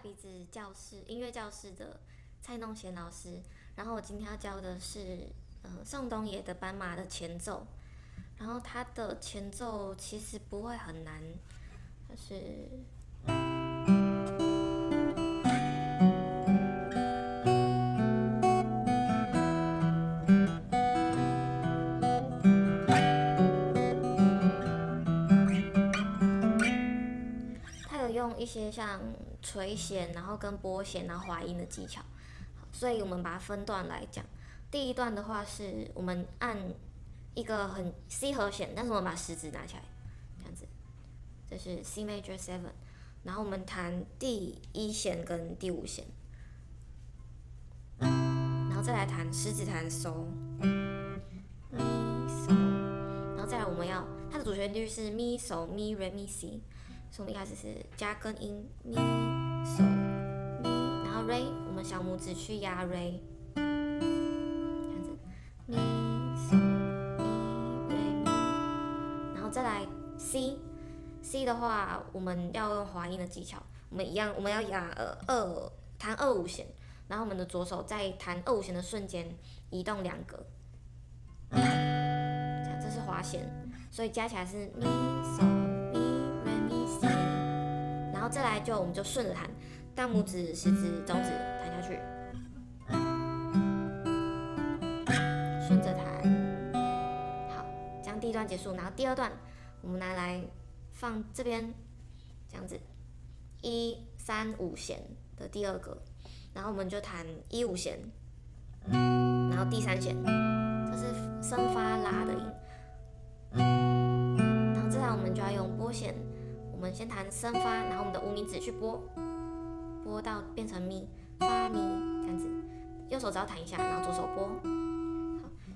鼻子教室音乐教室的蔡弄贤老师，然后我今天要教的是宋冬野的《斑马》的前奏，然后它的前奏其实不会很难，就是它有用一些像垂弦，然后跟拨弦，然后滑音的技巧，所以我们把它分段来讲。第一段的话是我们按一个很 C 和弦，但是我们把食指拿起来，这样子，这是 C major 7，然后我们弹第1弦跟第5弦，然后再来弹食指弹 So， 咪 So， 然后再来我们要它的主旋律是咪 So 咪 Re 咪 Si， 所以我们一开始是加根音咪 So 咪，然后 Re 我们小拇指去压 Re。咪嗦咪瑞咪，然后再来 C 的话，我们要用滑音的技巧，我们要压弹2、5弦，然后我们的左手在弹2、5弦的瞬间移动2格，这样这是滑弦，所以加起来是咪嗦咪瑞咪 C， 然后再来我们就顺着弹，大拇指、食指、中指弹下去。顺着弹，好，这样第一段结束，然后第二段我们拿来放这边，这样子1、3、5弦的第2个，然后我们就弹1、5弦，然后第3弦，这是升发拉的音，然后再来我们就要用拨弦，我们先弹升发，然后我们的无名指去拨到变成咪发咪这样子，右手只要弹一下，然后左手拨。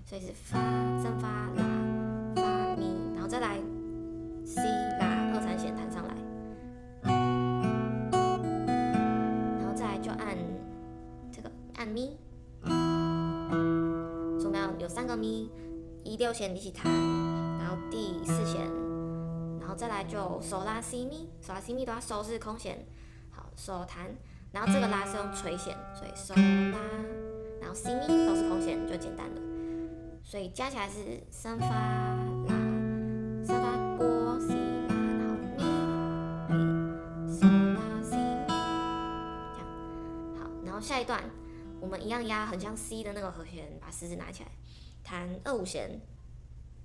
所以是发升发拉发咪，然后再来 C 拉2、3弦弹上来，然后再来就按咪，所以我们要有3个咪，1、6弦一起弹，然后第4弦，然后再来就手拉 C 咪，手拉 C 咪的话手是空弦，好手弹，然后这个拉是用垂弦，所以手拉，然后 C 咪都是空弦，就简单了。所以加起来是升发拉，升发拨 C 拉，然后咪手拉 C 咪，这样好。然后下一段我们一样压很像 C 的那个和弦，把食指拿起来，弹2、5弦，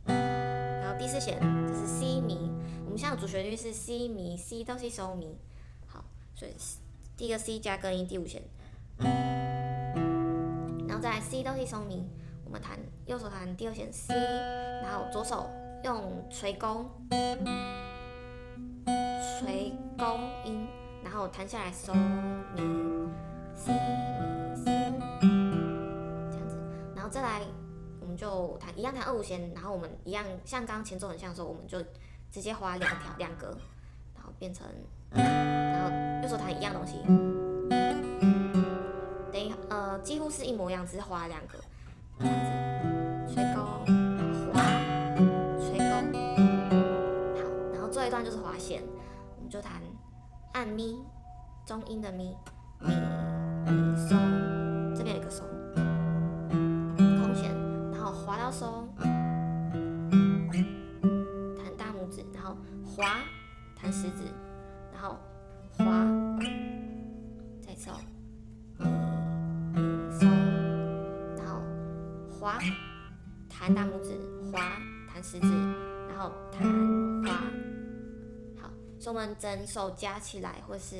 然后第4弦这是 C 咪，我们现在的主旋律是 C 咪 C 都是收咪，好，所以第一个 C 加根音第5弦，然后再来 C 都是收咪。我们弹右手弹第2弦 C， 然后左手用垂钩音，然后弹下来 So 咪 C 咪 C 这样子，然后再来我们就一样弹2、5弦，然后我们一样像刚刚前奏很像的时候，我们就直接滑2格，然后变成，然后右手弹一样东西，等于几乎是一模一样，只是滑2格。这样子，垂钩，滑，垂钩，好，然后最后一段就是滑弦，我们就弹按咪，中音的咪，咪嗦，这边有一个嗦，空弦，然后滑到嗦，弹大拇指，然后滑，弹食指，然后滑，再嗦。滑，弹大拇指，滑，弹食指，然后弹滑，好，所以我们整首加起来，或是